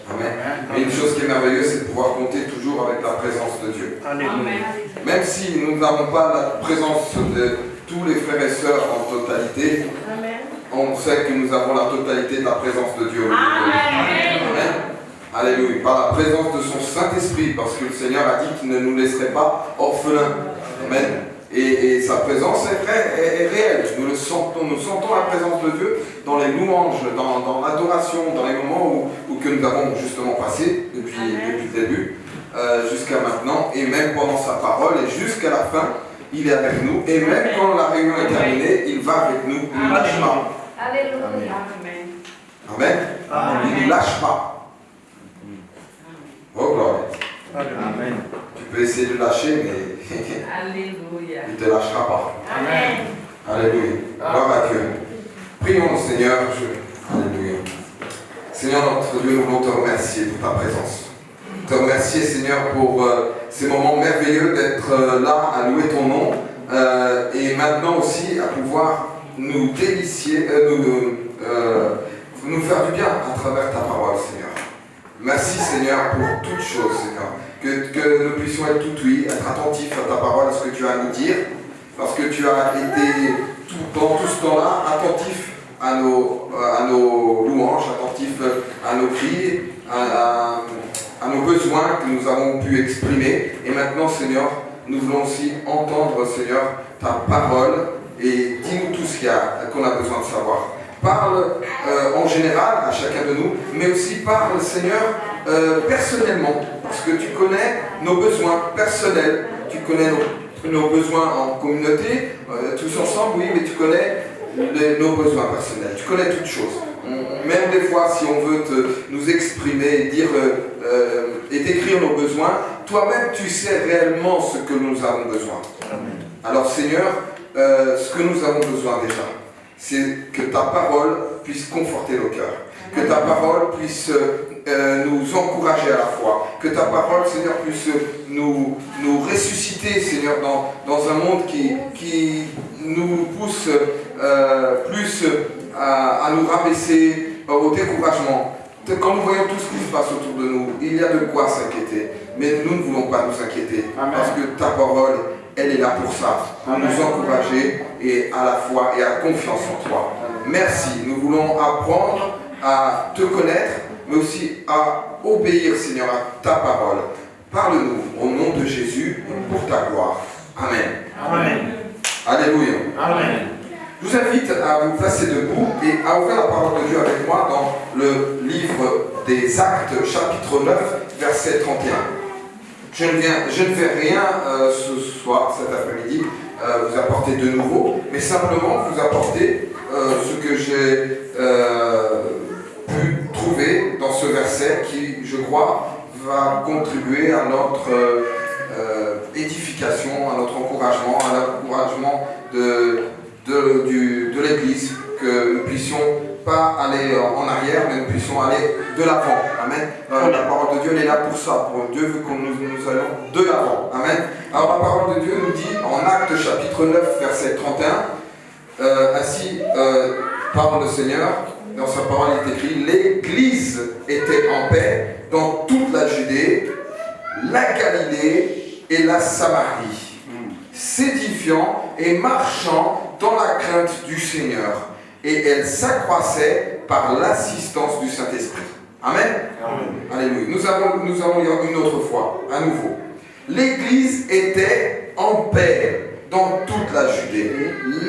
Amen. Mais une chose qui est merveilleuse, c'est de pouvoir compter toujours avec la présence de Dieu. Amen. Même si nous n'avons pas la présence de tous les frères et sœurs en totalité, on sait que nous avons la totalité de la présence de Dieu. Amen. Amen. Alléluia. Par la présence de son Saint-Esprit, parce que le Seigneur a dit qu'il ne nous laisserait pas orphelins. Amen. Et sa présence est vraie, est réelle. Nous sentons la présence de Dieu dans les louanges, dans l'adoration, dans les moments où que nous avons justement passé depuis le début jusqu'à maintenant, et même pendant sa parole, et jusqu'à la fin, il est avec nous. Et même quand la réunion est terminée, il va avec nous, il ne lâche pas. Alléluia. Amen. Il ne lâche pas. Oh gloire. Amen. Tu peux essayer de lâcher, mais Alléluia. il ne te lâchera pas. Amen. Alléluia. Gloire à Dieu. Prions le Seigneur. Alléluia. Seigneur notre Dieu, nous voulons te remercier pour ta présence. Te remercier, Seigneur, pour ces moments merveilleux d'être là à louer ton nom et maintenant aussi à pouvoir nous délicier, nous faire du bien à travers ta parole, Seigneur. Merci, Seigneur, pour toutes choses, Seigneur. Que nous puissions être tout oui, être attentifs à ta parole, à ce que tu as à nous dire, parce que tu as été dans tout ce temps-là attentif à nos louanges, attentif à nos cris, à nos besoins que nous avons pu exprimer. Et maintenant, Seigneur, nous voulons aussi entendre, Seigneur, ta parole, et dis-nous tout ce qu'on a besoin de savoir. Parle en général à chacun de nous, mais aussi parle, Seigneur, personnellement, parce que tu connais nos besoins personnels, tu connais nos besoins en communauté, tous ensemble, oui, mais tu connais nos besoins personnels, tu connais toutes choses. Même des fois, si on veut nous exprimer, dire et décrire nos besoins, toi-même tu sais réellement ce que nous avons besoin. Alors Seigneur, ce que nous avons besoin déjà, c'est que ta parole puisse conforter nos cœurs, que ta parole puisse nous encourager à la foi, que ta parole, Seigneur, puisse nous ressusciter, Seigneur, dans un monde qui nous pousse plus à nous rabaisser au découragement. Quand nous voyons tout ce qui se passe autour de nous, il y a de quoi s'inquiéter, mais nous ne voulons pas nous inquiéter, parce que ta parole, elle est là pour ça, pour nous encourager et à la foi et à confiance en toi. Merci, nous voulons apprendre à te connaître, mais aussi à obéir, Seigneur, à ta parole. Parle-nous au nom de Jésus pour ta gloire. Amen. Amen. Alléluia. Amen. Je vous invite à vous placer debout et à ouvrir la parole de Dieu avec moi dans le livre des Actes, chapitre 9, verset 31. Je ne vais rien ce soir, cet après-midi, vous apporter de nouveau, mais simplement vous apporter ce que j'ai pu trouver dans ce verset qui, je crois, va contribuer à notre édification, à notre encouragement, à l'encouragement de l'Église, que nous puissions pas aller en arrière, mais nous puissions aller de l'avant. Amen. La parole de Dieu, elle est là pour ça. Pour Dieu veut que nous allons de l'avant. Amen. Alors la parole de Dieu nous dit en Actes chapitre 9, verset 31, ainsi parle le Seigneur, dans sa parole il est écrit, l'Église était en paix dans toute la Judée, la Galilée et la Samarie, s'édifiant et marchant dans la crainte du Seigneur. Et elle s'accroissait par l'assistance du Saint-Esprit. Amen. Amen. Alléluia. Nous allons lire une autre fois, à nouveau. L'Église était en paix dans toute la Judée,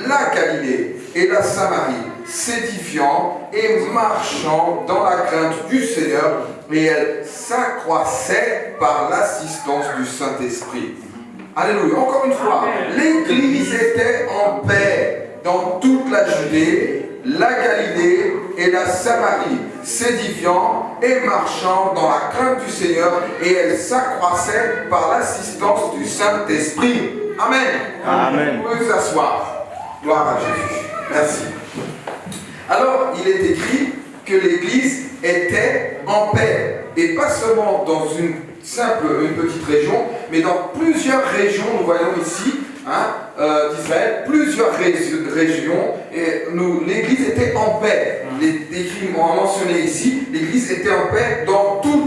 la Galilée et la Samarie, s'édifiant et marchant dans la crainte du Seigneur, et elle s'accroissait par l'assistance du Saint-Esprit. Alléluia. Encore une fois, l'Église était en paix dans toute la Judée, la Galilée et la Samarie, s'édifiant et marchant dans la crainte du Seigneur, et elle s'accroissait par l'assistance du Saint-Esprit. Amen. Amen. Vous pouvez vous asseoir. Gloire à Jésus. Merci. Alors, il est écrit que l'Église était en paix, et pas seulement dans une petite région, mais dans plusieurs régions. Nous voyons ici d'Israël, plusieurs régions, et l'Église était en paix. Les écrits m'ont mentionné ici, l'Église était en paix dans toute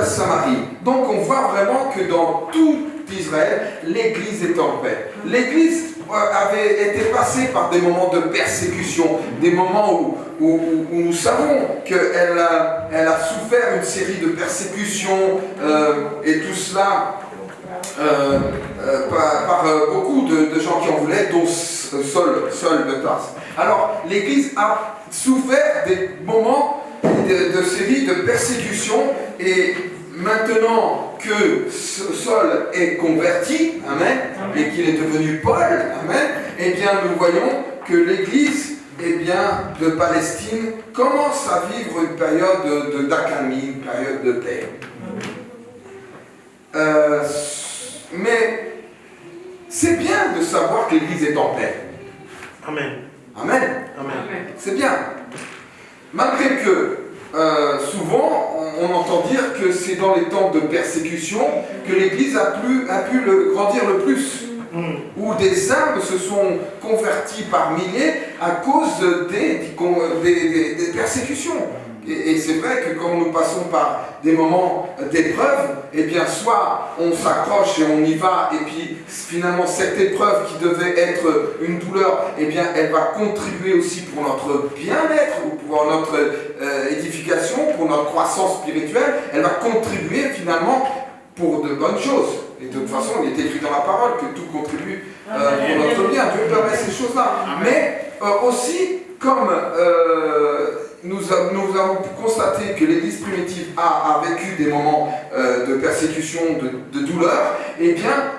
Samarie. Donc on voit vraiment que dans tout Israël, l'Église est en paix. L'Église avait été passée par des moments de persécution, des moments où nous savons qu'elle a souffert une série de persécutions et tout cela par beaucoup de gens qui en voulaient, dont Saul de Tarse. Alors l'Église a souffert des moments de série de persécutions, et maintenant que Saul est converti, amen, et qu'il est devenu Paul, amen, eh bien nous voyons que l'Église de Palestine commence à vivre une période d'accalmie, une période de paix. Mais c'est bien de savoir que l'Église est en paix. Amen. Amen. Amen. C'est bien. Malgré que souvent on entend dire que c'est dans les temps de persécution que l'Église a pu grandir le plus. Où des âmes se sont converties par milliers à cause des persécutions. Et c'est vrai que quand nous passons par des moments d'épreuve, eh bien soit on s'accroche et on y va, et puis finalement cette épreuve qui devait être une douleur, eh bien elle va contribuer aussi pour notre bien-être, ou pour notre édification, pour notre croissance spirituelle. Elle va contribuer finalement pour de bonnes choses. Et de toute façon, il est écrit dans la parole que tout contribue pour notre bien. Dieu permet ces choses-là. Mais aussi, comme nous avons constaté que l'Église primitive a vécu des moments de persécution, de douleur, eh bien,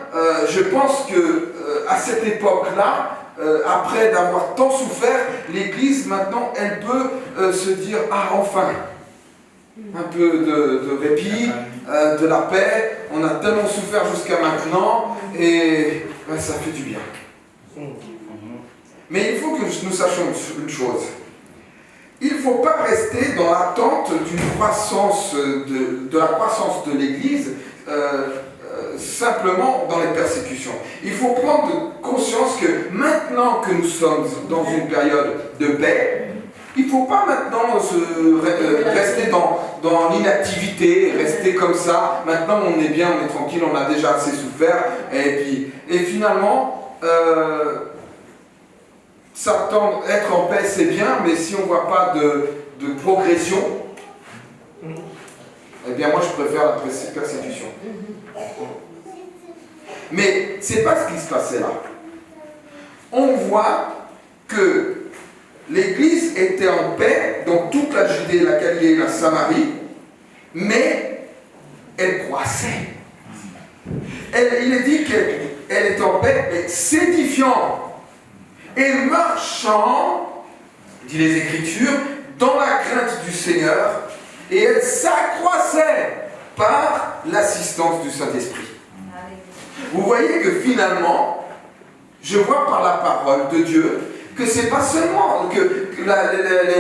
je pense que à cette époque-là, après d'avoir tant souffert, l'Église maintenant, elle peut se dire « Ah, enfin !» Un peu de répit, de la paix. On a tellement souffert jusqu'à maintenant, et ça fait du bien. Mais il faut que nous sachions une chose. Il ne faut pas rester dans l'attente d'une croissance, de la croissance de l'Église, simplement dans les persécutions. Il faut prendre conscience que maintenant que nous sommes dans une période de paix, il ne faut pas maintenant rester dans l'inactivité, rester comme ça. Maintenant on est bien, on est tranquille, on a déjà assez souffert. Et finalement, s'attendre, être en paix c'est bien, mais si on ne voit pas de progression, eh bien moi je préfère la persécution. Mais ce n'est pas ce qui se passait là. On voit que l'Église était en paix dans toute la Judée, la Galilée et la Samarie, mais elle croissait. Il est dit qu'elle est en paix, mais s'édifiant et marchant, dit les Écritures, dans la crainte du Seigneur, et elle s'accroissait par l'assistance du Saint-Esprit. Vous voyez que finalement, je vois par la parole de Dieu que ce n'est pas seulement que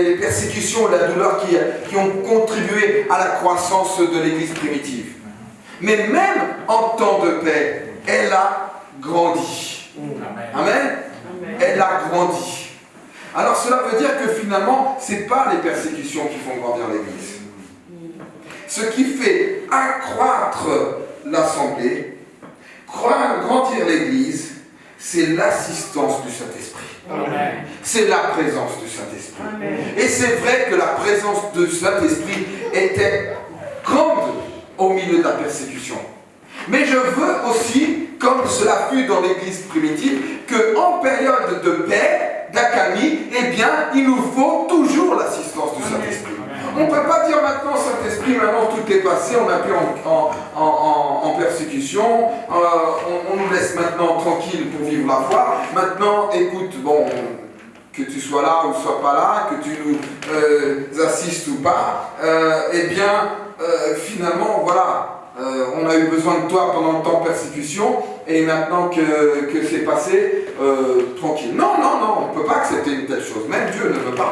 les persécutions et la douleur qui ont contribué à la croissance de l'Église primitive. Mais même en temps de paix, elle a grandi. Amen. Elle a grandi. Alors cela veut dire que finalement, ce n'est pas les persécutions qui font grandir l'Église. Ce qui fait accroître l'Assemblée, grandir l'Église, c'est l'assistance du Saint-Esprit. C'est la présence du Saint-Esprit. Et c'est vrai que la présence du Saint-Esprit était grande au milieu de la persécution. Mais je veux aussi, comme cela fut dans l'Église primitive, qu'en période de paix, d'accalmie, eh bien, il nous faut toujours l'assistance du Saint-Esprit. On ne peut pas dire maintenant, Saint-Esprit, maintenant tout est passé, on n'a plus en persécution, on nous laisse maintenant tranquille pour vivre la foi. Maintenant, écoute, bon, que tu sois là ou sois pas là, que tu nous assistes ou pas, eh bien, finalement, voilà, on a eu besoin de toi pendant le temps de persécution, et maintenant que c'est passé, tranquille. Non, on ne peut pas accepter une telle chose, même Dieu ne veut pas.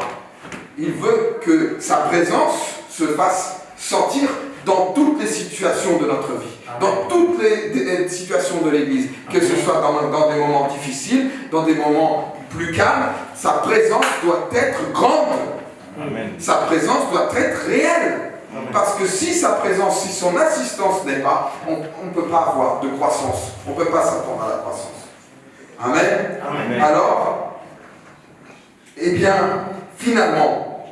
Il veut que sa présence se fasse sentir dans toutes les situations de notre vie, dans toutes les situations de l'Église, que ce soit dans des moments difficiles, dans des moments plus calmes, sa présence doit être grande. Amen. Sa présence doit être réelle. Parce que si sa présence, si son assistance n'est pas, on ne peut pas avoir de croissance. On ne peut pas s'attendre à la croissance. Amen. Amen. Alors, eh bien, finalement,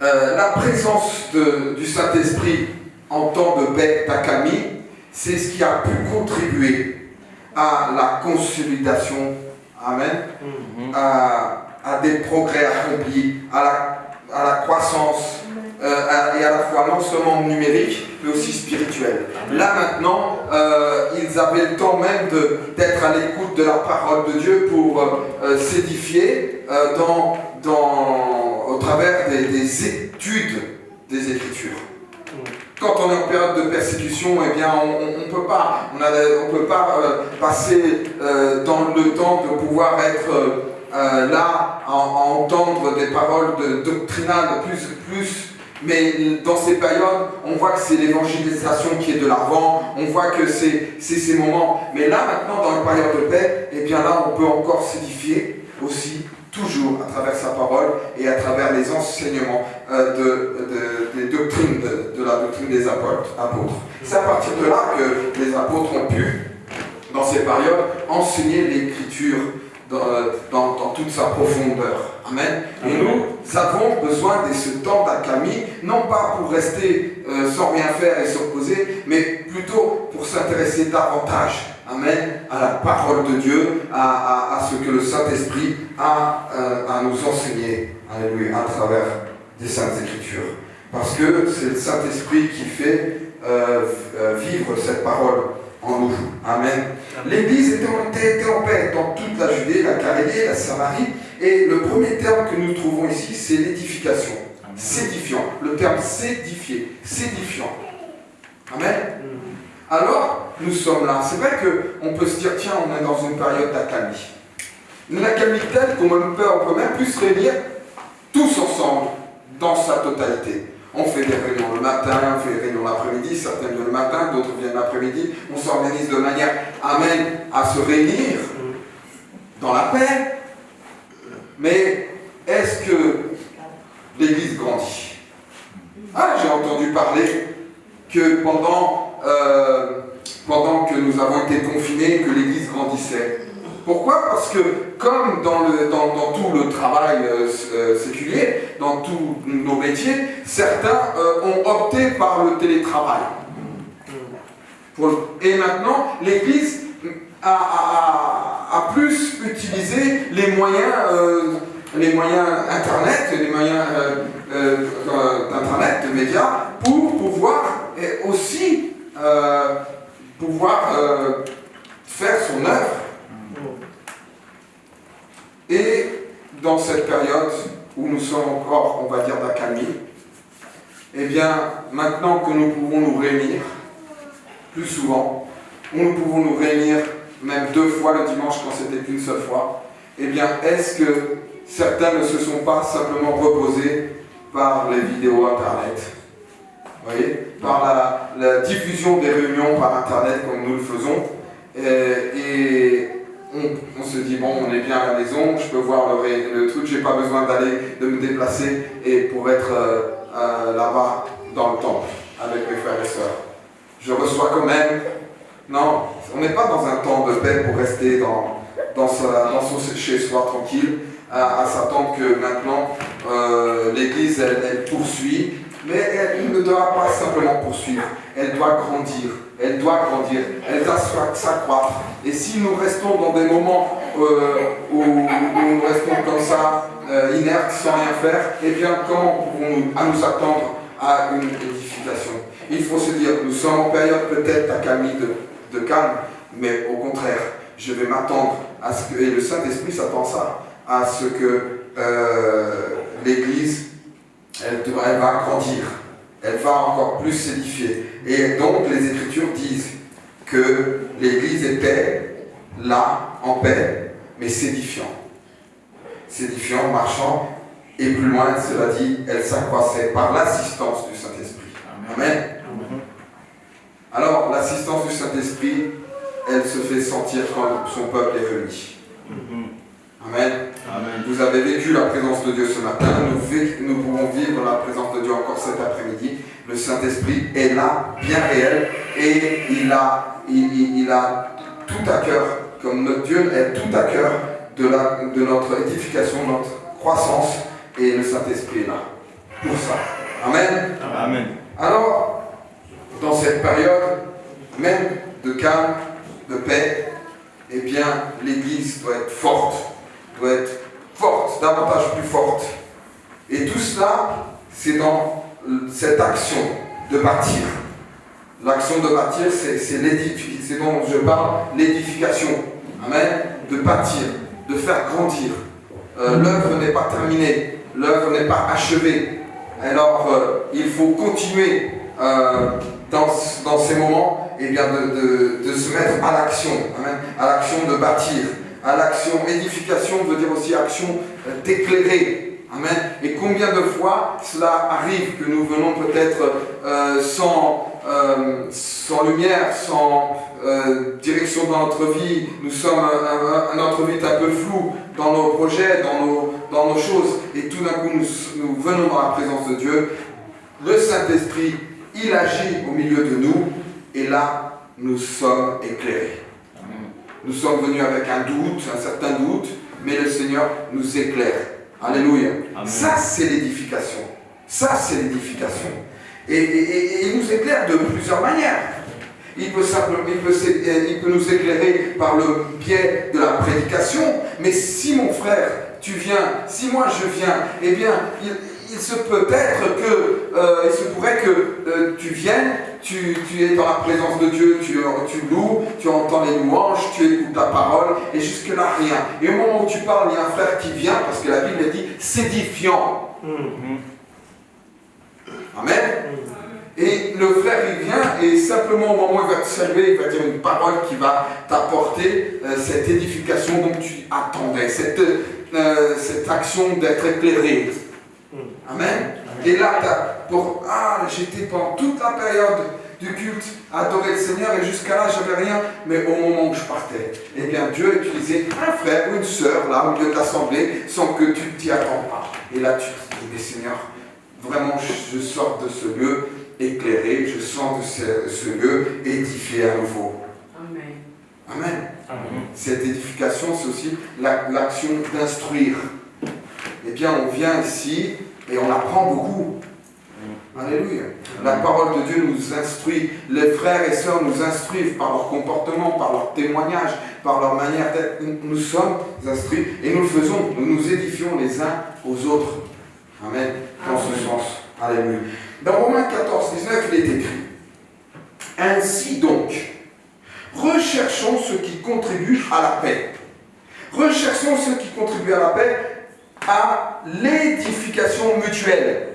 la présence du Saint-Esprit en temps de paix, d'accalmie, c'est ce qui a pu contribuer à la consolidation, amen, à des progrès accomplis, à la croissance, et à la fois non seulement numérique, mais aussi spirituel. Là maintenant, ils avaient le temps même d'être à l'écoute de la parole de Dieu pour s'édifier au travers des études des Écritures. Quand on est en période de persécution, eh bien, on peut pas passer dans le temps de pouvoir être là à entendre des paroles doctrinales plus. Mais dans ces périodes, on voit que c'est l'évangélisation qui est de l'avant, on voit que c'est ces moments. Mais là, maintenant, dans une période de paix, eh bien là, on peut encore s'édifier aussi, toujours à travers sa parole et à travers les enseignements des doctrines, de la doctrine des apôtres. C'est à partir de là que les apôtres ont pu, dans ces périodes, enseigner l'Écriture dans toute sa profondeur. Amen. Et nous avons besoin de ce temps d'accalmie, non pas pour rester sans rien faire et se reposer, mais plutôt pour s'intéresser davantage, amen, à la parole de Dieu, à ce que le Saint-Esprit a à nous enseigner, alléluia, à travers des Saintes Écritures. Parce que c'est le Saint-Esprit qui fait vivre cette parole en nous. Amen. L'Église était en paix dans toute la Judée, la Galilée, la Samarie. Et le premier terme que nous trouvons ici, c'est l'édification. S'édifiant. Le terme s'édifier. S'édifiant. Amen. Alors, nous sommes là. C'est vrai qu'on peut se dire, tiens, on est dans une période d'accalmie. Une accalmie telle qu'on peut même plus se réunir tous ensemble dans sa totalité. On fait des réunions le matin, on fait des réunions l'après-midi, certains viennent le matin, d'autres viennent l'après-midi. On s'organise de manière amène à se réunir dans la paix. Mais est-ce que l'Église grandit? J'ai entendu parler que pendant que nous avons été confinés, que l'Église grandissait. Pourquoi? Parce que comme dans tout le travail séculier, dans tous nos métiers, certains ont opté par le télétravail. Et maintenant, l'Église a plus utilisé les moyens Internet, les moyens d'Internet, de médias, pour pouvoir aussi faire son œuvre. Et dans cette période où nous sommes encore, on va dire, d'accalmie, eh bien, maintenant que nous pouvons nous réunir plus souvent, où nous pouvons nous réunir même 2 fois le dimanche quand c'était qu'une seule fois, eh bien, est-ce que certains ne se sont pas simplement reposés par les vidéos Internet, vous voyez, par la diffusion des réunions par Internet comme nous le faisons, et on se dit, bon, on est bien à la maison, je peux voir le truc, j'ai pas besoin de me déplacer et pour être là-bas dans le temple avec mes frères et sœurs. Je reçois quand même. Non, on n'est pas dans un temps de paix pour rester dans son chez-soi tranquille, à s'attendre que maintenant l'Église elle poursuit, mais elle ne doit pas simplement poursuivre, elle doit grandir. Elle doit grandir, elle doit s'accroître. Et si nous restons dans des moments où nous restons comme ça, inertes, sans rien faire, eh bien, comment pouvons-nous nous attendre à une édification? Il faut se dire, nous sommes en période peut-être d'accalmie, de calme, mais au contraire, je vais m'attendre à ce que, et le Saint-Esprit s'attend ça, à ce que l'Église, elle va grandir. Elle va encore plus s'édifier. Et donc les Écritures disent que l'Église était là, en paix, mais s'édifiant. S'édifiant, marchant, et plus loin, cela dit, elle s'accroissait par l'assistance du Saint-Esprit. Amen. Alors, l'assistance du Saint-Esprit, elle se fait sentir quand son peuple est réuni. Amen. Amen. Vous avez vécu la présence de Dieu ce matin, nous pouvons vivre la présence de Dieu encore cet après-midi. Le Saint-Esprit est là, bien réel, et il a tout à cœur, comme notre Dieu est tout à cœur de notre édification, notre croissance, et le Saint-Esprit est là pour ça. Amen. Amen. Alors, dans cette période, même de calme, de paix, eh bien, l'Église doit être forte, davantage plus forte. Et tout cela, c'est dans cette action de bâtir. L'action de bâtir, c'est dont je parle, l'édification. Amen. De bâtir, de faire grandir. L'œuvre n'est pas terminée, l'œuvre n'est pas achevée. Alors, il faut continuer dans ces moments, eh bien, de se mettre à l'action, à l'action de bâtir, à l'action édification veut dire aussi action d'éclairer. Amen. Et combien de fois cela arrive que nous venons peut-être sans lumière, sans direction dans notre vie, notre vie est un peu floue dans nos projets, dans nos choses, et tout d'un coup nous venons dans la présence de Dieu. Le Saint-Esprit, il agit au milieu de nous, et là, nous sommes éclairés. Nous sommes venus avec un certain doute, mais le Seigneur nous éclaire. Alléluia. Amen. Ça, c'est l'édification. Et il nous éclaire de plusieurs manières. Il peut nous éclairer par le biais de la prédication, mais si mon frère, tu viens, si moi je viens, eh bien, il se pourrait que tu viennes, tu es dans la présence de Dieu, tu loues, tu entends les louanges, tu écoutes la parole, et jusque-là, rien. Et au moment où tu parles, il y a un frère qui vient, parce que la Bible dit, s'édifiant. Amen. Et le frère, il vient, et simplement au moment où il va te saluer, il va dire une parole qui va t'apporter cette édification dont tu attendais, cette action d'être éclairé. Amen. Et là, j'étais pendant toute la période du culte à adorer le Seigneur, et jusqu'à là, j'avais rien, mais au moment où je partais, eh bien, Dieu utilisait un frère ou une sœur, là, au milieu de l'assemblée, sans que tu t'y attends pas. Et là, tu te dis, mais Seigneur, vraiment, je sors de ce lieu éclairé, je sors de ce lieu édifié à nouveau. Amen. Amen. Amen. Cette édification, c'est aussi l'action d'instruire. Eh bien, on vient ici et on apprend beaucoup. Alléluia. La parole de Dieu nous instruit. Les frères et sœurs nous instruisent par leur comportement, par leur témoignage, par leur manière d'être. Nous sommes instruits et nous le faisons. Nous nous édifions les uns aux autres. Amen. Dans ce sens. Alléluia. Dans Romains 14, 19, il est écrit: ainsi donc, recherchons ce qui contribue à la paix. Recherchons ce qui contribue à la paix, à l'édification mutuelle.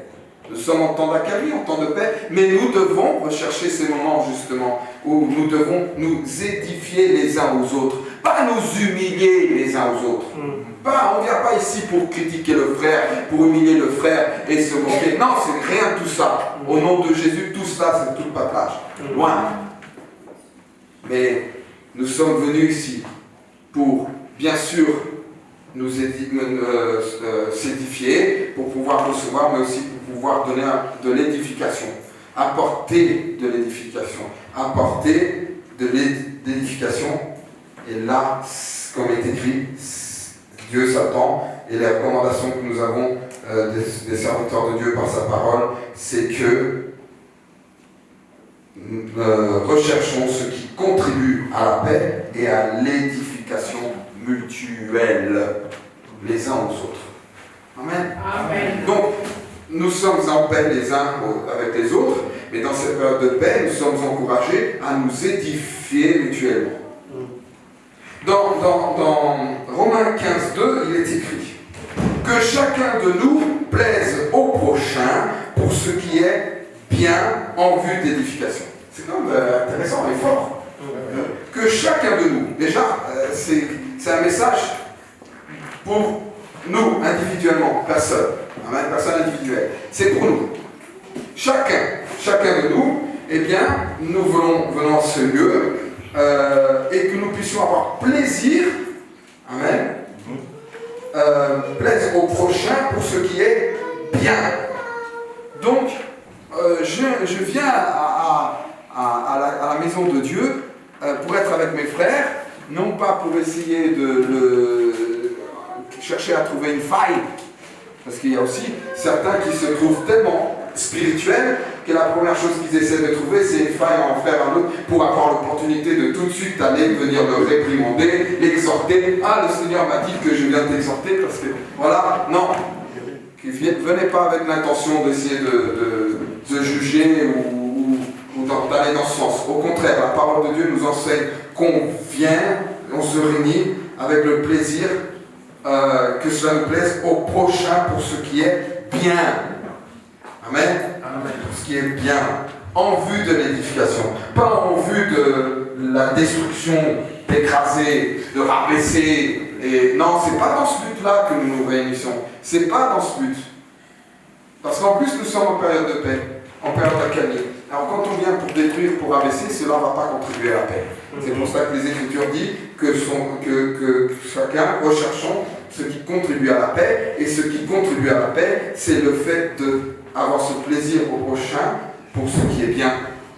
Nous sommes en temps d'accalmie, en temps de paix, mais nous devons rechercher ces moments justement où nous devons nous édifier les uns aux autres, pas nous humilier les uns aux autres. On ne vient pas ici pour critiquer le frère, pour humilier le frère et se moquer. Non, c'est rien de tout ça. Au nom de Jésus, tout ça, c'est tout le patrage. Loin. Mais nous sommes venus ici pour, bien sûr, nous s'édifier, pour pouvoir recevoir, mais aussi pour pouvoir donner de l'édification, apporter de l'édification, apporter de l'édification. Et là, comme est écrit, Dieu s'attend, et les recommandations que nous avons des serviteurs de Dieu par sa parole, c'est que recherchons ce qui contribue à la paix et à l'édification mutuelle les uns aux autres. Amen. Amen. Donc, nous sommes en paix les uns avec les autres, mais dans cette période de paix, nous sommes encouragés à nous édifier mutuellement. Dans Romains 15, 2, il est écrit que chacun de nous plaise au prochain pour ce qui est bien en vue d'édification. C'est quand même intéressant et fort. Que chacun de nous, déjà, c'est un message pour nous individuellement, personne. Amen, personne individuelle. C'est pour nous. Chacun de nous, eh bien, nous venons à ce lieu et que nous puissions avoir plaisir, amen, ce qui est bien. Donc, je viens à la maison de Dieu pour être avec mes frères, non pas pour essayer de chercher à trouver une faille, parce qu'il y a aussi certains qui se trouvent tellement spirituels que la première chose qu'ils essaient de trouver, c'est une faille en faire un autre pour avoir l'opportunité de tout de suite aller venir le réprimander, l'exhorter. Ah, le Seigneur m'a dit que je viens t'exhorter parce que, voilà, non. Venez pas avec l'intention d'essayer de juger ou d'aller dans ce sens. Au contraire, la parole de Dieu nous enseigne qu'on vient, on se réunit avec le plaisir que cela nous plaise au prochain pour ce qui est bien. Amen. Amen. Pour ce qui est bien, en vue de l'édification, pas en vue de la destruction, d'écraser, de rabaisser. Et non, c'est pas dans ce but-là que nous nous réunissons. C'est pas dans ce but. Parce qu'en plus, nous sommes en période de paix, en période d'accalmie. Alors quand on vient pour détruire, pour rabaisser, cela ne va pas contribuer à la paix. C'est pour ça que les Écritures disent que chacun recherchons ce qui contribue à la paix. Et ce qui contribue à la paix, c'est le fait d'avoir ce plaisir au prochain pour ce qui est bien,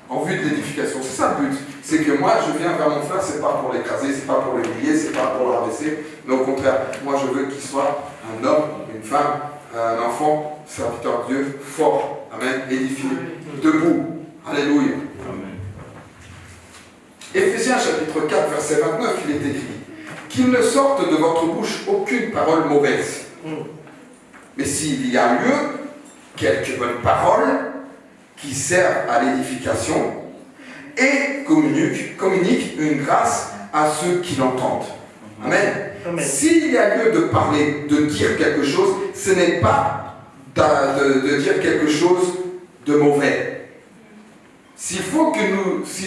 en vue de l'édification. C'est ça le but. C'est que moi, je viens vers mon frère, c'est pas pour l'écraser, c'est pas pour l'humilier, c'est pas pour le rabaisser. Mais au contraire, moi je veux qu'il soit un homme, une femme, un enfant, serviteur de Dieu, fort. Amen. Édifié. Debout. Alléluia. Amen. Éphésiens chapitre 4, verset 29, il est écrit « Qu'il ne sorte de votre bouche aucune parole mauvaise. Mais s'il y a lieu, quelques bonnes paroles qui servent à l'édification et communiquent une grâce à ceux qui l'entendent. » Amen. Amen. S'il y a lieu de parler, de dire quelque chose, ce n'est pas de dire quelque chose de mauvais. Si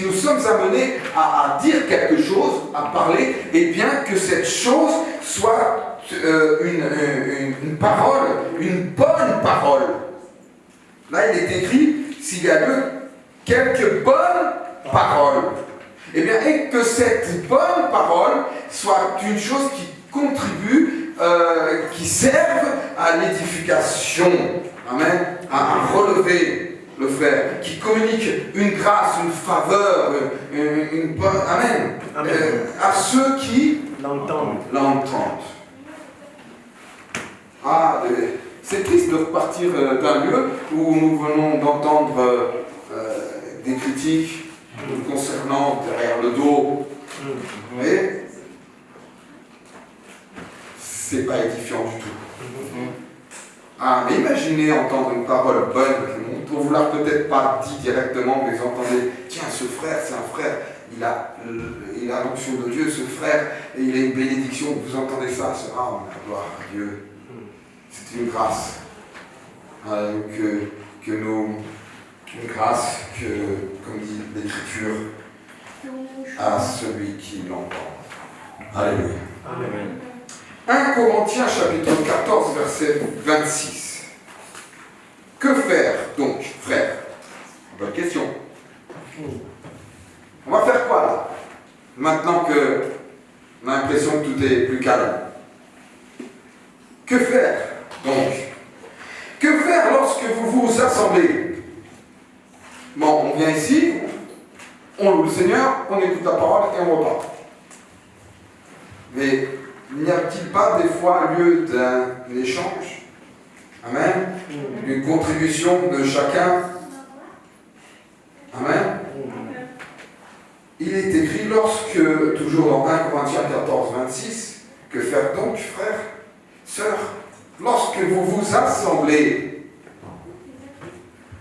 nous sommes amenés à dire quelque chose, à parler, et bien que cette chose soit une parole, une bonne parole. Là, il est écrit, s'il y a lieu, quelques bonnes paroles. Eh bien, et que cette bonne parole soit une chose qui contribue, qui serve à l'édification. Amen. À relever le frère, qui communique une grâce, une faveur, une bonne... Amen. Amen. À ceux qui l'entendent. Ah, c'est triste de repartir d'un lieu où nous venons d'entendre des critiques nous concernant derrière le dos. Vous voyez, c'est pas édifiant du tout. Ah, mais imaginez entendre une parole bonne, pour vous l'a peut-être pas dit directement, mais vous entendez, tiens, ce frère, c'est un frère, il a l'onction de Dieu, ce frère, et il a une bénédiction, vous entendez ça, ah, gloire à Dieu. C'est une grâce. Une grâce que, comme dit l'Écriture, à celui qui l'entend. Alléluia. Amen. 1 Corinthiens chapitre 14 verset 26. Que faire donc, frère? Bonne question. On va faire quoi là? Maintenant que on a l'impression que tout est plus calme. Que faire donc? Que faire lorsque vous vous assemblez? Bon, on vient ici, on loue le Seigneur, on écoute la parole et on repart. Mais n'y a-t-il pas des fois lieu d'un échange? Amen. Une contribution de chacun? Amen. Il est écrit lorsque, toujours dans 1 Corinthiens 14, 26, que faire donc, frères, sœurs, lorsque vous vous assemblez,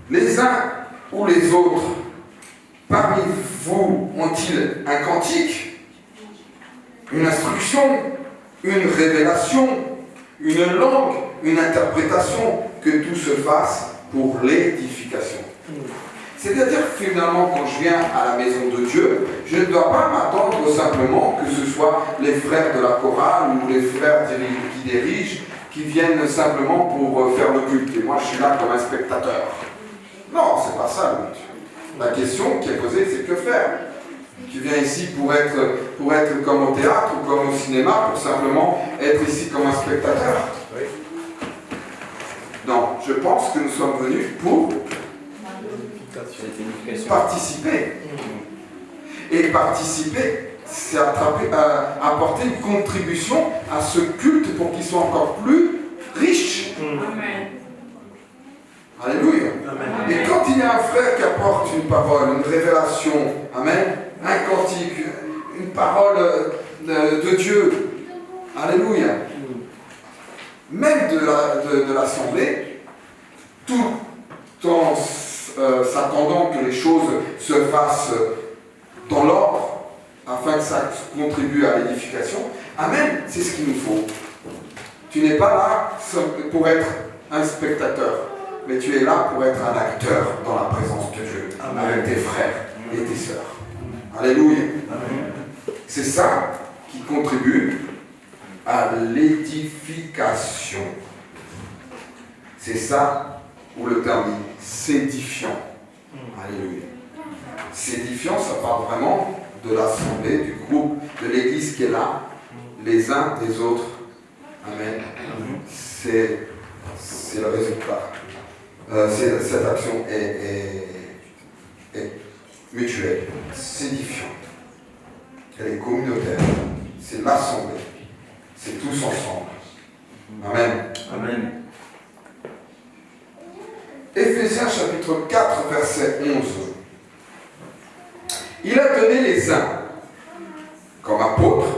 les uns ou les autres, parmi vous ont-ils un cantique, une instruction, une révélation, une langue, une interprétation, que tout se fasse pour l'édification. C'est-à-dire finalement, quand je viens à la maison de Dieu, je ne dois pas m'attendre simplement que ce soit les frères de la chorale ou les frères qui dirigent, qui viennent simplement pour faire le culte. Et moi, je suis là comme un spectateur. Non, c'est pas ça le but. La question qui est posée, c'est que faire? Tu viens ici pour être comme au théâtre ou comme au cinéma, pour simplement être ici comme un spectateur. Oui. je pense que nous sommes venus pour participer. Et participer, c'est apporter une contribution à ce culte pour qu'il soit encore plus riche. Amen. Alléluia. Amen. Et quand il y a un frère qui apporte une parole, une révélation, amen, un cantique, une parole de Dieu, alléluia, même de l'assemblée, tout en s'attendant que les choses se fassent dans l'ordre, afin que ça contribue à l'édification, amen, c'est ce qu'il nous faut. Tu n'es pas là pour être un spectateur, mais tu es là pour être un acteur dans la présence de Dieu, avec tes frères et tes sœurs. Alléluia. Amen. C'est ça qui contribue à l'édification. C'est ça où le terme dit s'édifiant. Alléluia. S'édifiant, ça parle vraiment de l'assemblée, du groupe, de l'église qui est là, les uns des autres. Amen. C'est le résultat. Cette action est mutuelle, s'édifiante. Elle est communautaire. C'est l'assemblée. C'est tous ensemble. Amen. Amen. Éphésiens chapitre 4, verset 11. Il a donné les uns comme apôtres,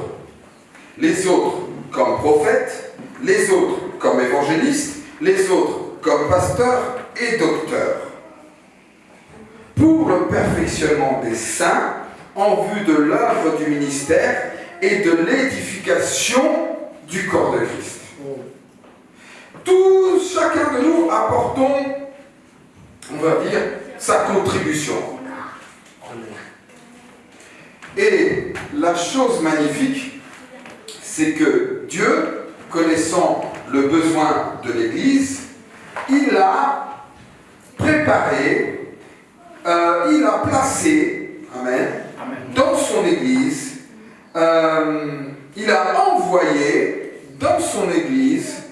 les autres comme prophètes, les autres comme évangélistes, les autres comme pasteurs et docteurs, pour le perfectionnement des saints en vue de l'œuvre du ministère et de l'édification du corps de Christ. Tous, chacun de nous, apportons, on va dire, sa contribution. Et la chose magnifique, c'est que Dieu, connaissant le besoin de l'Église, il a préparé, il a placé, amen, dans son Église, il a envoyé dans son Église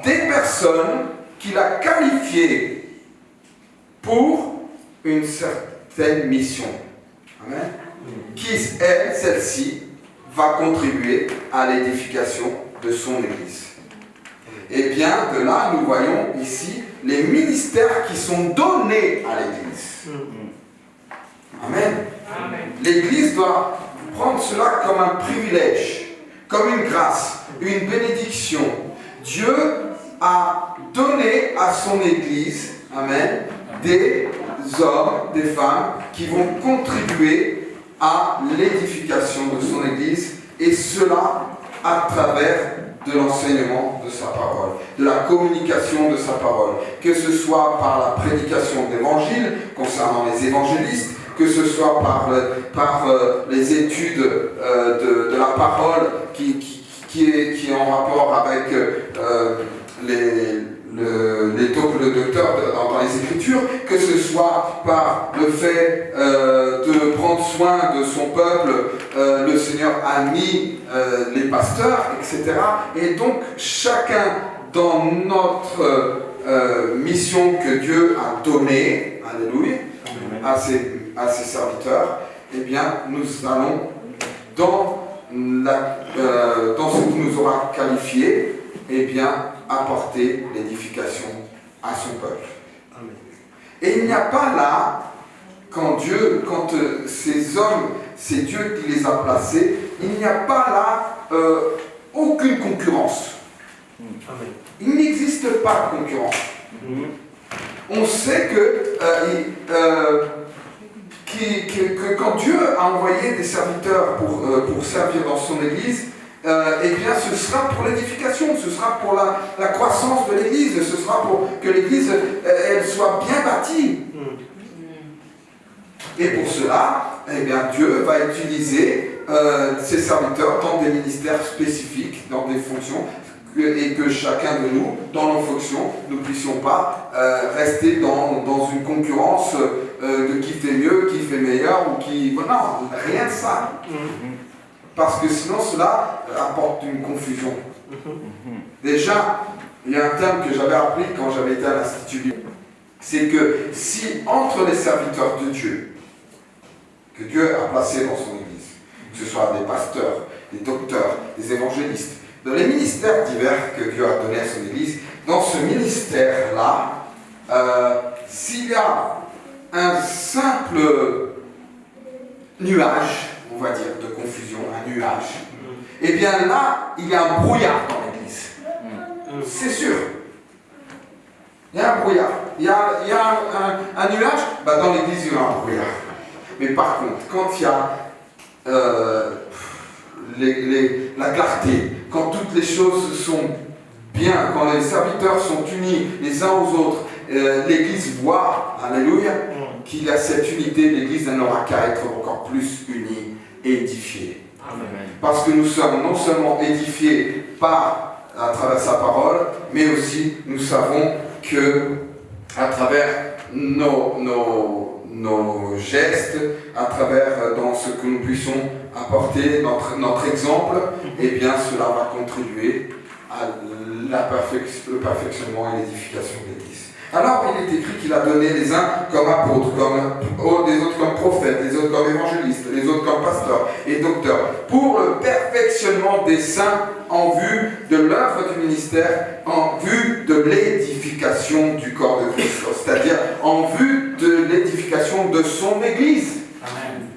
des personnes qu'il a qualifiées pour une certaine mission. Amen. Qui, elle, celle-ci, va contribuer à l'édification de son Église. Et bien, de là, nous voyons ici les ministères qui sont donnés à l'Église. Amen. L'Église doit prendre cela comme un privilège, comme une grâce, une bénédiction. Dieu a donné à son Église, amen, des hommes, des femmes qui vont contribuer à l'édification de son Église, et cela à travers de l'enseignement de sa parole, de la communication de sa parole, que ce soit par la prédication de l'Évangile concernant les évangélistes, que ce soit par les études de la parole qui est en rapport avec le docteur dans les Écritures, que ce soit par le fait de prendre soin de son peuple, le Seigneur a mis les pasteurs, etc. Et donc chacun dans notre mission que Dieu a donnée, alléluia, à ses serviteurs, eh bien nous allons dans ce qui nous aura qualifié, eh bien apporter l'édification à son peuple. Amen. Et il n'y a pas là, quand ces hommes, c'est Dieu qui les a placés, il n'y a pas là aucune concurrence. Amen. Il n'existe pas de concurrence. On sait que quand Dieu a envoyé des serviteurs pour servir dans son Église, eh bien ce sera pour l'édification, ce sera pour la croissance de l'Église, ce sera pour que l'Église elle soit bien bâtie. Et pour cela, eh bien Dieu va utiliser ses serviteurs dans des ministères spécifiques, dans des fonctions, et que chacun de nous, dans nos fonctions, ne puissions pas rester dans une concurrence de qui fait mieux, qui fait meilleur, ou qui... Non, rien de ça. Parce que sinon cela apporte une confusion. Déjà, il y a un terme que j'avais appris quand j'avais été à l'Institut, c'est que si entre les serviteurs de Dieu, que Dieu a placés dans son Église, que ce soit des pasteurs, des docteurs, des évangélistes, dans les ministères divers que Dieu a donnés à son Église, dans ce ministère-là, s'il y a un simple nuage, on va dire, de confusion, un nuage, eh bien là, il y a un brouillard dans l'Église. C'est sûr. Il y a un brouillard. Il y a un nuage, dans l'Église, il y a un brouillard. Mais par contre, quand il y a la clarté, quand toutes les choses sont bien, quand les serviteurs sont unis les uns aux autres, l'Église voit, alléluia, qu'il y a cette unité, l'Église n'aura qu'à être encore plus unie et édifiée. Amen. Parce que nous sommes non seulement édifiés à travers sa parole, mais aussi nous savons que à travers nos gestes, à travers dans ce que nous puissions apporter, notre exemple, eh bien cela va contribuer à le perfectionnement et l'édification de l'Église. Alors il est écrit qu'il a donné les uns comme apôtres, les autres comme prophètes, les autres comme évangélistes, les autres comme pasteurs et docteurs, pour le perfectionnement des saints en vue de l'œuvre du ministère, en vue de l'édification du corps de Christ, c'est-à-dire en vue de l'édification de son Église. Amen.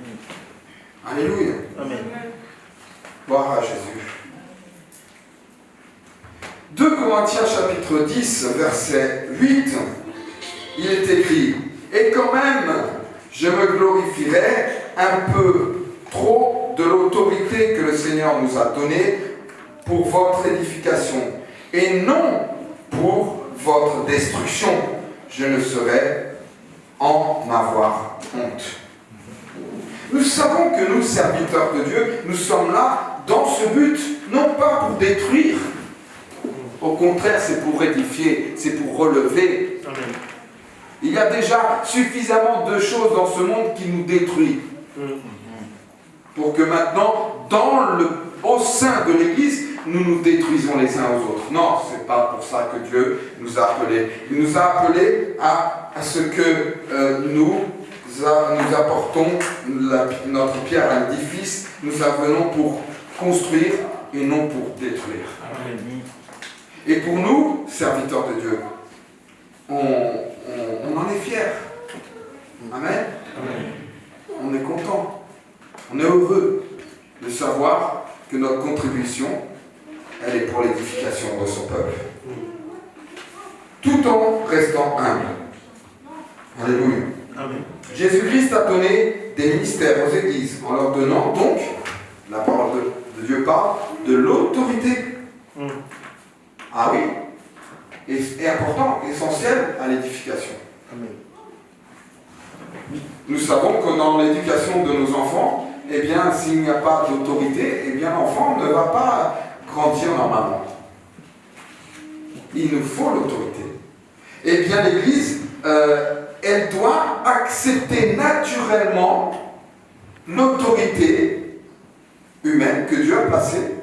Alléluia. Amen. Gloire à Jésus. 2 Corinthiens chapitre 10, verset 8, il est écrit « Et quand même, je me glorifierai un peu trop de l'autorité que le Seigneur nous a donnée pour votre édification, et non pour votre destruction. Je ne saurais en avoir honte. » Nous savons que nous, serviteurs de Dieu, nous sommes là dans ce but, non pas pour détruire. Au contraire, c'est pour édifier, c'est pour relever. Amen. Il y a déjà suffisamment de choses dans ce monde qui nous détruisent. Pour que maintenant, au sein de l'Église, nous nous détruisons les uns aux autres. Non, ce n'est pas pour ça que Dieu nous a appelés. Il nous a appelés à ce que nous apportons notre pierre à l'édifice. Nous venons pour construire et non pour détruire. Amen. Et pour nous, serviteurs de Dieu, on en est fiers. Amen. Amen. On est content. On est heureux de savoir que notre contribution, elle est pour l'édification de son peuple. Tout en restant humble. Alléluia. Amen. Jésus-Christ a donné des ministères aux églises en leur donnant donc, la parole de Dieu parle, de l'autorité. Ah oui, et important, essentiel à l'édification. Amen. Nous savons que dans l'éducation de nos enfants, eh bien, s'il n'y a pas d'autorité, eh bien, l'enfant ne va pas grandir normalement. Il nous faut l'autorité. Eh bien, l'Église, elle doit accepter naturellement l'autorité humaine que Dieu a placée.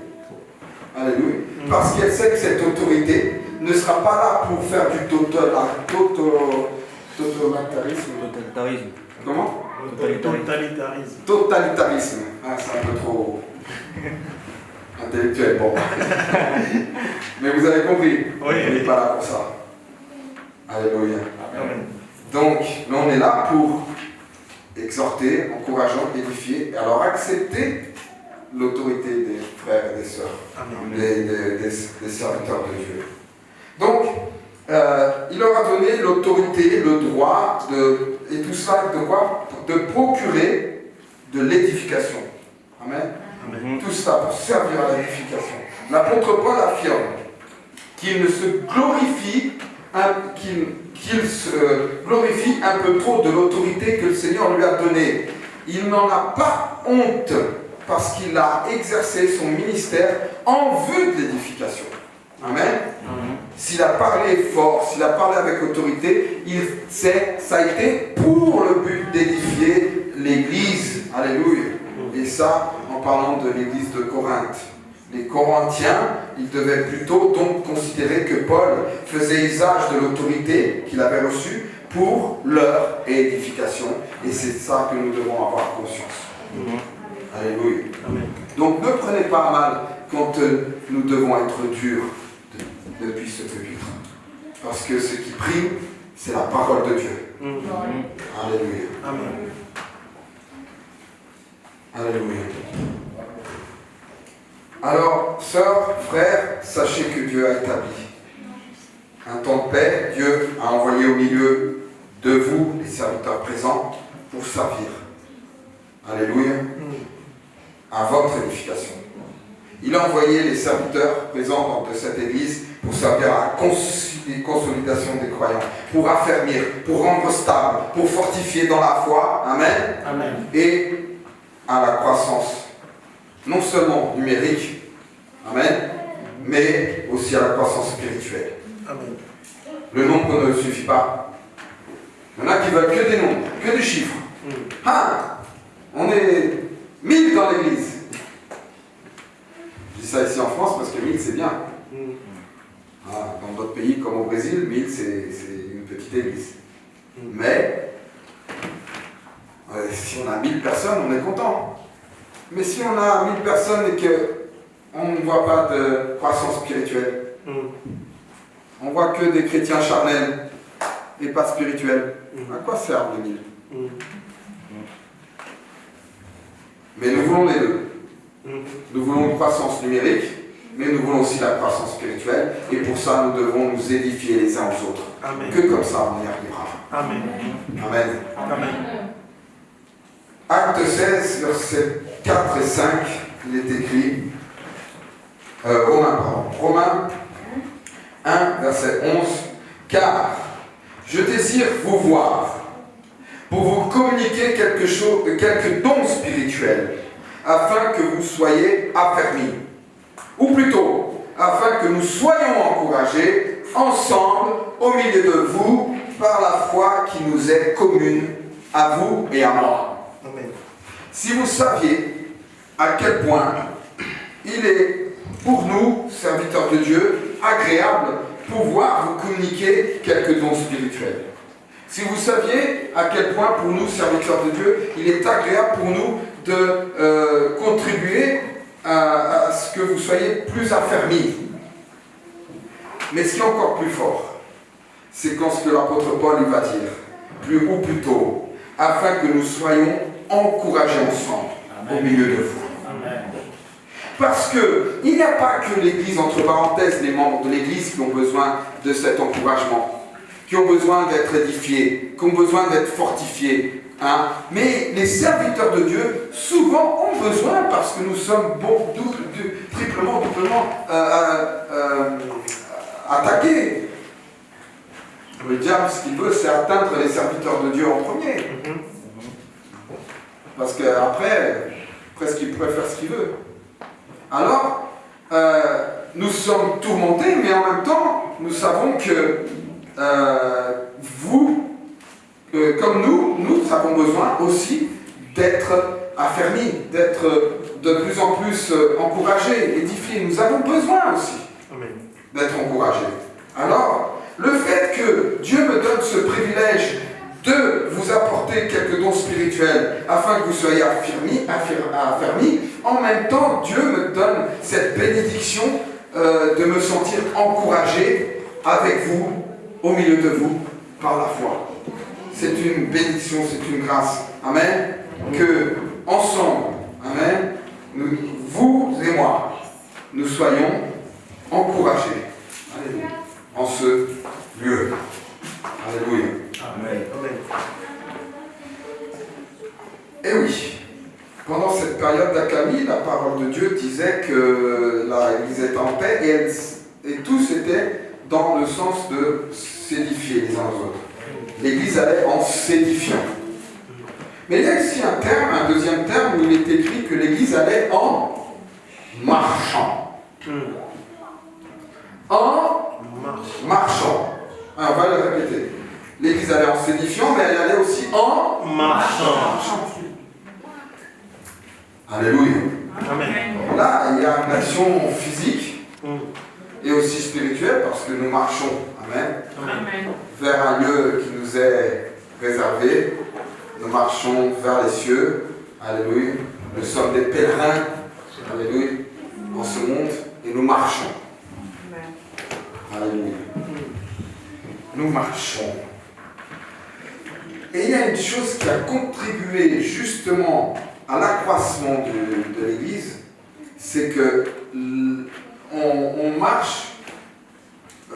Alléluia. Parce qu'elle sait que cette autorité ne sera pas là pour faire du totalitarisme. Totalitarisme. Comment? Totalitarisme. Totalitarisme. Ah, c'est un peu trop intellectuel. Bon. Mais vous avez compris. Oui. On n'est pas là pour ça. Alléluia. Amen. Donc, on est là pour exhorter, encourager, édifier, et alors accepter l'autorité des frères et des sœurs, des serviteurs de Dieu. Donc, il leur a donné l'autorité, le droit, et tout cela de quoi? De procurer de l'édification. Amen. Amen. Tout cela pour servir à l'édification. L'apôtre Paul affirme qu'il se glorifie un peu trop de l'autorité que le Seigneur lui a donnée. Il n'en a pas honte, parce qu'il a exercé son ministère en vue de l'édification. Amen. S'il a parlé fort, s'il a parlé avec autorité, ça a été pour le but d'édifier l'Église. Alléluia. Et ça, en parlant de l'Église de Corinthe. les Corinthiens, ils devaient plutôt donc considérer que Paul faisait usage de l'autorité qu'il avait reçue pour leur édification. Et c'est ça que nous devons avoir conscience. Alléluia. Amen. Donc ne prenez pas mal quand nous devons être durs depuis ce pupitre. Parce que ce qui prime, c'est la parole de Dieu. Alléluia. Amen. Alléluia. Alors, sœurs, frères, sachez que Dieu a établi un temps de paix. Dieu a envoyé au milieu de vous, les serviteurs présents, pour servir. Alléluia. À votre édification. Il a envoyé les serviteurs présents de cette église pour servir à la consolidation des croyants, pour affermir, pour rendre stable, pour fortifier dans la foi. Amen. Amen. Et à la croissance, non seulement numérique, amen, mais aussi à la croissance spirituelle. Amen. Le nombre ne suffit pas. Il y en a qui veulent que des nombres, que des chiffres. Ah, on est 1000 dans l'église. Je dis ça ici en France parce que 1000 c'est bien. Ah, dans d'autres pays comme au Brésil, 1000 c'est une petite église. Mais si on a 1000 personnes, on est content. Mais si on a 1000 personnes et qu'on ne voit pas de croissance spirituelle, on voit que des chrétiens charnels et pas spirituels, à quoi servent les 1000 ? Mais nous voulons les deux. Nous voulons une croissance numérique, mais nous voulons aussi la croissance spirituelle. Et pour ça, nous devons nous édifier les uns aux autres. Amen. Que comme ça, on y arrivera. Amen. Amen. Amen. Acte 16, versets 4 et 5, il est écrit, Romains 1, verset 11, car je désire vous voir pour vous communiquer quelques dons spirituels, afin que vous soyez affermis, ou plutôt, afin que nous soyons encouragés ensemble au milieu de vous par la foi qui nous est commune à vous et à moi. Amen. Si vous saviez à quel point il est pour nous, serviteurs de Dieu, agréable pouvoir vous communiquer quelques dons spirituels. Si vous saviez à quel point pour nous, serviteurs de Dieu, il est agréable pour nous de contribuer à ce que vous soyez plus affermis. Mais ce qui est encore plus fort, c'est quand ce que l'apôtre Paul il va dire, ou plutôt, afin que nous soyons encouragés ensemble. Amen. Au milieu de vous. Amen. Parce qu'il n'y a pas que l'Église, entre parenthèses, les membres de l'Église qui ont besoin de cet encouragement, qui ont besoin d'être édifiés, qui ont besoin d'être fortifiés. Hein. Mais les serviteurs de Dieu, souvent, ont besoin, parce que nous sommes triplement attaqués. Le diable, ce qu'il veut, c'est atteindre les serviteurs de Dieu en premier. Parce qu'après, presque il pourrait faire ce qu'il veut. Alors, nous sommes tourmentés, mais en même temps, nous savons que vous, comme nous avons besoin aussi d'être affermis, d'être de plus en plus encouragés, édifiés. Nous avons besoin aussi d'être encouragés. Alors, le fait que Dieu me donne ce privilège de vous apporter quelques dons spirituels afin que vous soyez affermis, en même temps, Dieu me donne cette bénédiction de me sentir encouragé avec vous, au milieu de vous, par la foi. C'est une bénédiction, c'est une grâce. Amen. Que, ensemble, amen, vous et moi, nous soyons encouragés. Alléluia. En ce lieu. Alléluia. Amen. Et oui, pendant cette période d'accalmie, la parole de Dieu disait que l'Église était en paix et tous étaient dans le sens de s'édifier les uns aux autres. L'Église allait en s'édifiant. Mais il y a ici un deuxième terme où il est écrit que l'Église allait en marchant. En marchant. Alors, on va le répéter. L'Église allait en s'édifiant, mais elle allait aussi en marchant. Alléluia. Amen. là, il y a une action physique et aussi spirituelle parce que nous marchons, amen, Amen. vers un lieu qui nous est réservé. Nous marchons vers les cieux. Alléluia. Nous sommes des pèlerins. Alléluia. En ce monde et nous marchons. Amen. Alléluia. Nous marchons. Et il y a une chose qui a contribué justement à l'accroissement de l'Église, c'est que on marche.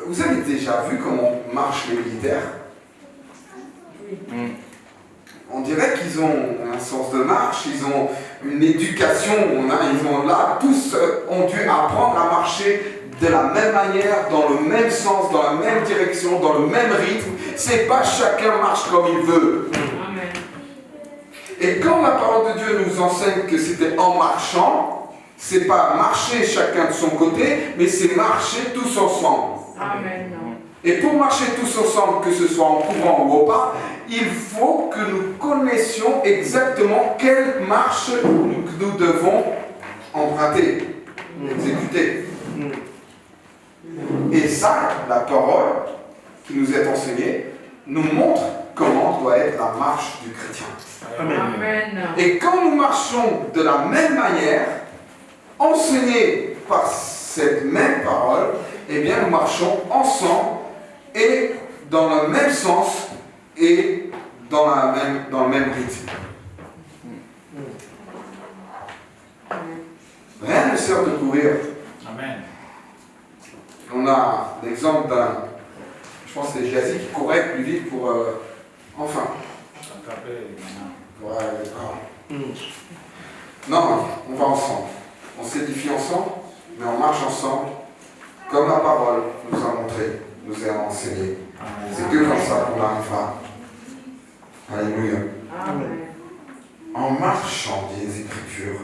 Vous avez déjà vu comment marchent les militaires? On dirait qu'ils ont un sens de marche, ils ont une éducation, ils ont là, tous ont dû apprendre à marcher de la même manière, dans le même sens, dans la même direction, dans le même rythme. C'est pas chacun marche comme il veut. Amen. Et quand la parole de Dieu nous enseigne que c'était en marchant, c'est pas marcher chacun de son côté, mais c'est marcher tous ensemble. Amen. Et pour marcher tous ensemble, que ce soit en courant ou au pas, il faut que nous connaissions exactement quelle marche nous devons emprunter, exécuter. Et ça, la parole qui nous est enseignée, nous montre comment doit être la marche du chrétien. Amen. Et quand nous marchons de la même manière, enseignés par cette même parole, eh bien nous marchons ensemble et dans le même sens et dans le même rythme. Rien ne sert de courir. Amen. On a l'exemple je pense que c'est Jazzy qui courait plus vite pour enfin. Ouais, non, on va ensemble. On s'édifie ensemble, mais on marche ensemble, comme la parole nous a montré, nous a enseigné. C'est que comme ça qu'on arrivera. Alléluia. Amen. En marchant des Écritures.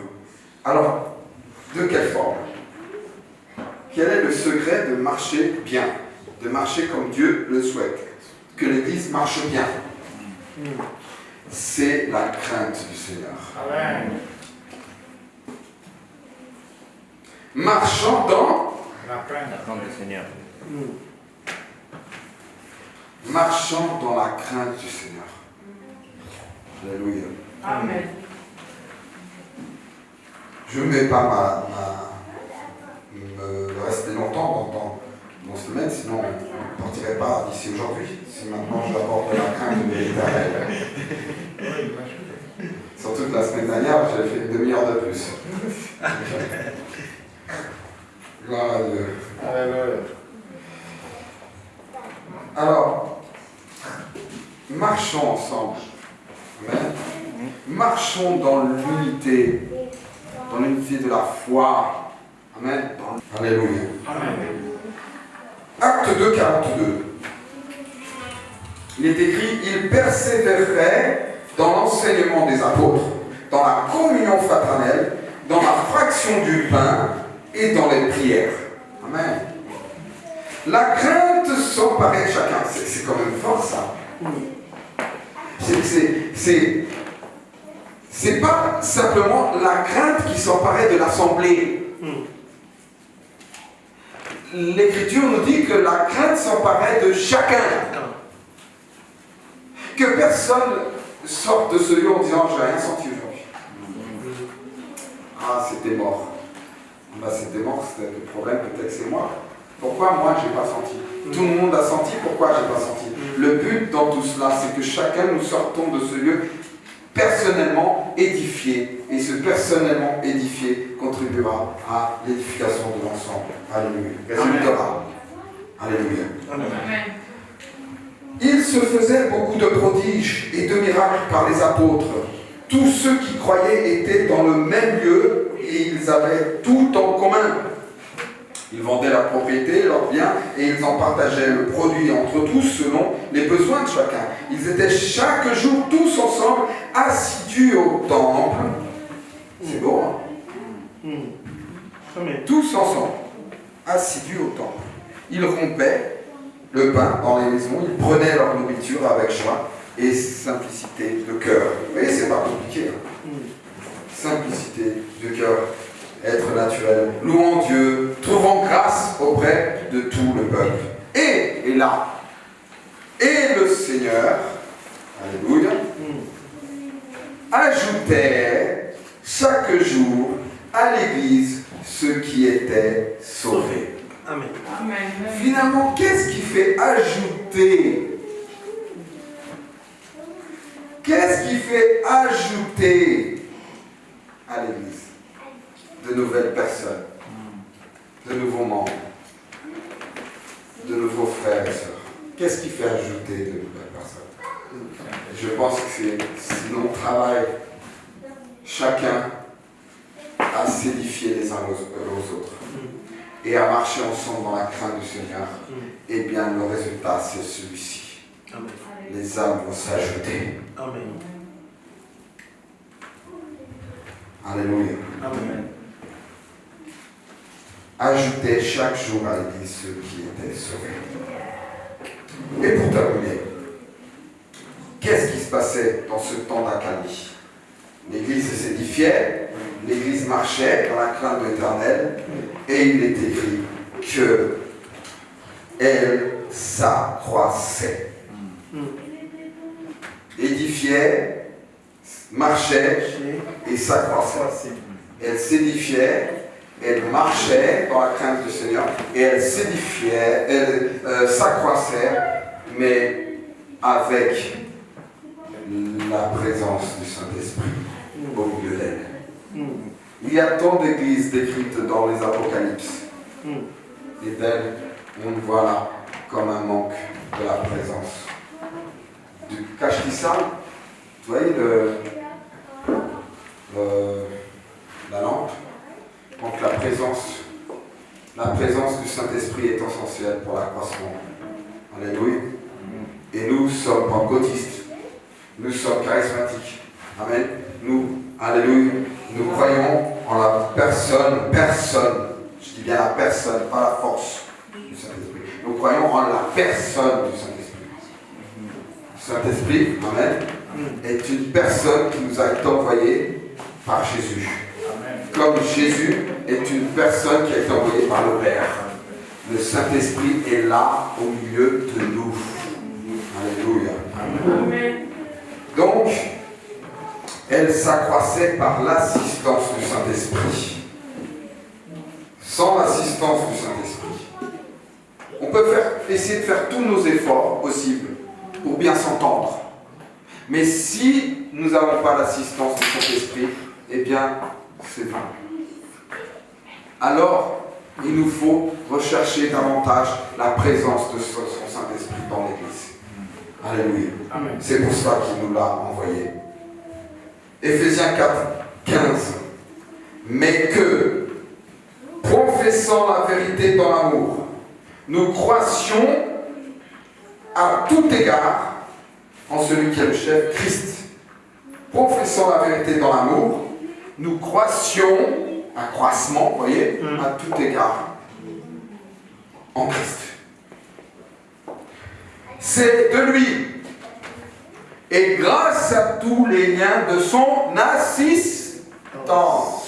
Alors, de quelle forme? Quel est le secret de marcher bien? De marcher comme Dieu le souhaite? Que l'Église marche bien. C'est la crainte du Seigneur. Amen. Marchant dans La crainte du Seigneur. Marchant dans la crainte du Seigneur. Alléluia. Amen. Je ne vais pas me rester longtemps dans ce domaine, sinon on ne partirait pas d'ici aujourd'hui. Si maintenant je apporte la crainte de l'Éternel. Surtout que la semaine dernière, j'ai fait une demi-heure de plus. Gloire à Dieu. Alléluia. Alors, marchons ensemble. Amen. Marchons dans l'unité de la foi. Amen. Alléluia. Amen. Acte 2, 42. Il est écrit, il persévérait dans l'enseignement des apôtres, dans la communion fraternelle, dans la fraction du pain et dans les prières. Amen. La crainte s'emparait de chacun. C'est quand même fort ça. C'est pas simplement la crainte qui s'emparait de l'assemblée. L'Écriture nous dit que la crainte s'emparait de chacun. Que personne sorte de ce lieu en disant j'ai rien senti aujourd'hui. Ah, c'était mort. Bah, c'était mort, c'était le problème, peut-être c'est moi. Pourquoi moi j'ai pas senti? Tout le monde a senti, pourquoi j'ai pas senti? Le but dans tout cela, c'est que chacun nous sortons de ce lieu personnellement édifié. Et ce personnellement édifié contribuera à l'édification de l'ensemble. Alléluia. Résultera. Alléluia. Amen. Il se faisait beaucoup de prodiges et de miracles par les apôtres. Tous ceux qui croyaient étaient dans le même lieu et ils avaient tout en commun. Ils vendaient leurs propriétés, leurs biens et ils en partageaient le produit entre tous selon les besoins de chacun. Ils étaient chaque jour tous ensemble assidus au temple. C'est beau, hein? Tous ensemble, assidus au temple. Ils rompaient le pain dans les maisons, ils prenaient leur nourriture avec joie et simplicité de cœur. Vous voyez, c'est pas compliqué. Hein? Simplicité de cœur. Être naturel. ajoutait chaque jour à l'Église ceux qui étaient sauvés. Amen. Amen. Finalement, qu'est-ce qui fait ajouter? Qu'est-ce qui fait ajouter à l'Église de nouvelles personnes, de nouveaux membres, de nouveaux frères et sœurs? Qu'est-ce qui fait ajouter de nouvelles personnes? Je pense que c'est si l'on travaille chacun à s'édifier les uns aux autres et à marcher ensemble dans la crainte du Seigneur, eh bien le résultat c'est celui-ci. Amen. Les âmes vont s'ajouter. Amen. Alléluia. Amen. Ajouter chaque jour à l'Église ceux qui étaient sauvés. Et pour terminer, qu'est-ce qui se passait dans ce temps d'Acali? L'Église s'édifiait, l'Église marchait dans la crainte de l'Éternel, et il est écrit que elle s'accroissait. Édifiait, marchait et s'accroissait. Elle s'édifiait, elle marchait dans la crainte du Seigneur, et elle s'édifiait, elle s'accroissait, mais avec la présence du Saint-Esprit au milieu d'elle. Il y a tant d'églises décrites dans les Apocalypses, et d'elles, on voit là comme un manque de la présence du Kashkisa. Vous voyez la lampe? Donc la présence du Saint-Esprit est essentielle pour l'accroissement. Alléluia. Et nous sommes pentecôtistes. Nous sommes charismatiques. Amen. Nous, alléluia, nous croyons en la personne, je dis bien la personne, pas la force du Saint-Esprit. Nous croyons en la personne du Saint-Esprit. Le Saint-Esprit, amen, est une personne qui nous a été envoyée par Jésus. Comme Jésus est une personne qui a été envoyée par le Père. Le Saint-Esprit est là au milieu de nous. Alléluia. Amen. Donc, elle s'accroissait par l'assistance du Saint-Esprit. Sans l'assistance du Saint-Esprit, on peut essayer de faire tous nos efforts possibles pour bien s'entendre. Mais si nous n'avons pas l'assistance du Saint-Esprit, eh bien, c'est vain. Alors, il nous faut rechercher davantage la présence de son Saint-Esprit dans l'Église. Alléluia. Amen. C'est pour ça qu'il nous l'a envoyé. Éphésiens 4, 15. Mais que, professant la vérité dans l'amour, nous croissions à tout égard en celui qui est le chef, Christ. Professant la vérité dans l'amour, nous croissions, accroissement, vous voyez, à tout égard en Christ. C'est de lui. Et grâce à tous les liens de son assistance.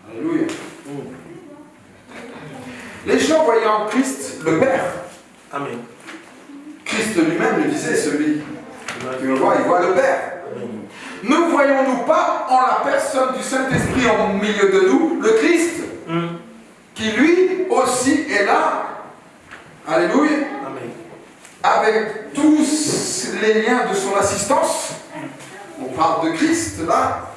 Alléluia. Les gens voyaient en Christ le Père. Amen. Christ lui-même le disait, celui qui me voit, il voit le Père. Ne voyons-nous pas en la personne du Saint-Esprit en milieu de nous, le Christ, qui lui aussi est là. Alléluia. Amen. Avec tous les liens de son assistance. On parle de Christ là.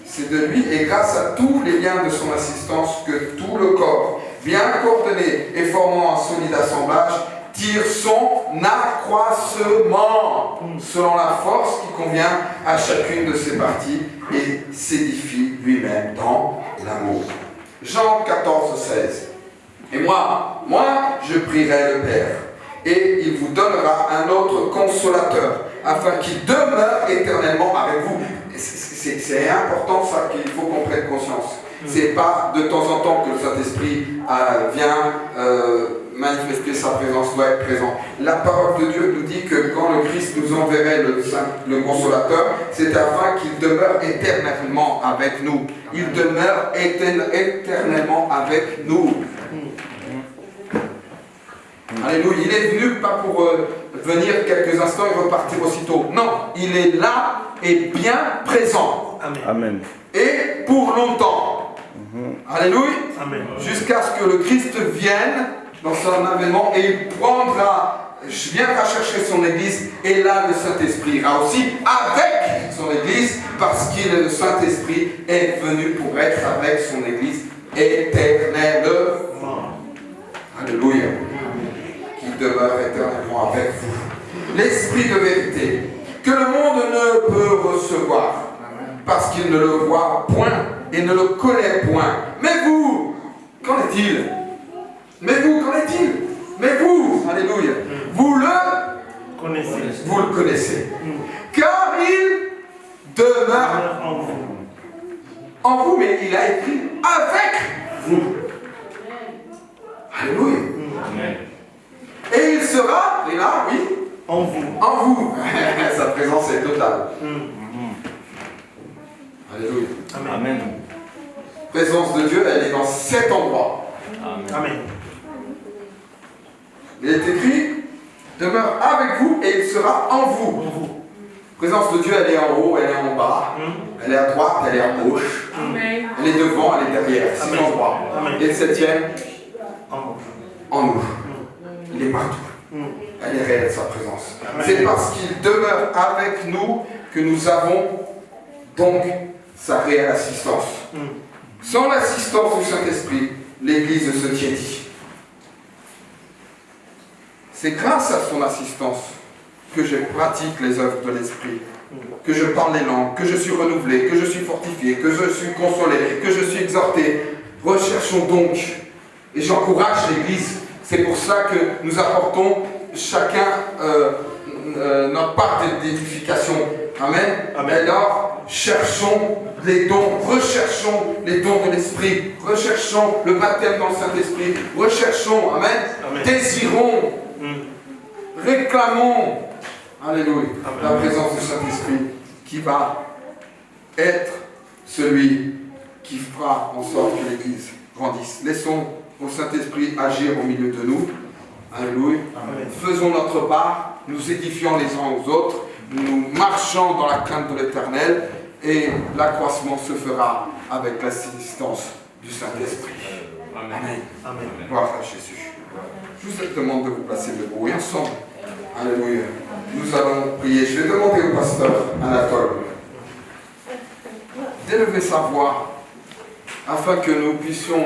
C'est de lui et grâce à tous les liens de son assistance que tout le corps, bien coordonné et formant un solide assemblage, tire son accroissement selon la force qui convient à chacune de ses parties et s'édifie lui-même dans l'amour. Jean 14, 16. Et moi, je prierai le Père, et il vous donnera un autre consolateur, afin qu'il demeure éternellement avec vous. C'est important ça qu'il faut qu'on prenne conscience. C'est pas de temps en temps que le Saint-Esprit vient manifester sa présence, doit être présent. La parole de Dieu nous dit que quand le Christ nous enverrait le consolateur, c'est afin qu'il demeure éternellement avec nous. Il demeure éternellement avec nous. Alléluia. Il est venu pas pour venir quelques instants et repartir aussitôt. Non, il est là et bien présent. Amen. Amen. Et pour longtemps. Alléluia. Amen. Jusqu'à ce que le Christ vienne dans son avènement et il viendra chercher son Église. Et là, le Saint-Esprit ira aussi avec son Église parce que le Saint-Esprit est venu pour être avec son Église éternellement. Alléluia. Qui demeure éternellement avec vous. L'Esprit de vérité que le monde ne peut recevoir parce qu'il ne le voit point et ne le connaît point. Mais vous, qu'en est-il? Mais vous, qu'en est-il? Mais vous, alléluia, vous le connaissez. Car il demeure en vous, mais il a écrit avec vous. Alléluia. Et il sera, et là, oui, En vous. en vous. Sa présence est totale. Alléluia. Amen. La présence de Dieu, elle est dans cet endroit. Amen. Il est écrit, demeure avec vous et il sera en vous. En vous. La présence de Dieu, elle est en haut, elle est en bas, elle est à droite, elle est à gauche, Amen. elle est devant, elle est derrière, six Amen. endroits. Amen. Et le septième, En vous. en nous. Il est partout. Elle est réelle, sa présence. Amen. C'est parce qu'il demeure avec nous que nous avons donc sa réelle assistance. Sans l'assistance du Saint-Esprit, l'Église se tiédit. C'est grâce à son assistance que je pratique les œuvres de l'Esprit, que je parle les langues, que je suis renouvelé, que je suis fortifié, que je suis consolé, que je suis exhorté. Recherchons donc, et j'encourage l'Église, c'est pour ça que nous apportons chacun notre part d'édification. Amen. Amen. Alors, cherchons les dons, recherchons les dons de l'Esprit, recherchons le baptême dans le Saint-Esprit, recherchons, amen, Amen. désirons, réclamons, alléluia, Amen. la présence du Saint-Esprit qui va être celui qui fera en sorte que l'Église grandisse. Laissons au Saint-Esprit agir au milieu de nous. Alléluia. Amen. Faisons notre part, nous édifions les uns aux autres, nous marchons dans la crainte de l'Éternel et l'accroissement se fera avec l'assistance du Saint-Esprit. Amen. Amen. Gloire à Jésus. Je vous demande de vous placer debout et ensemble. Alléluia. Nous allons prier. Je vais demander au pasteur Anatole d'élever sa voix afin que nous puissions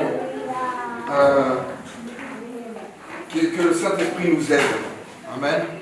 que le Saint-Esprit nous aide. Amen.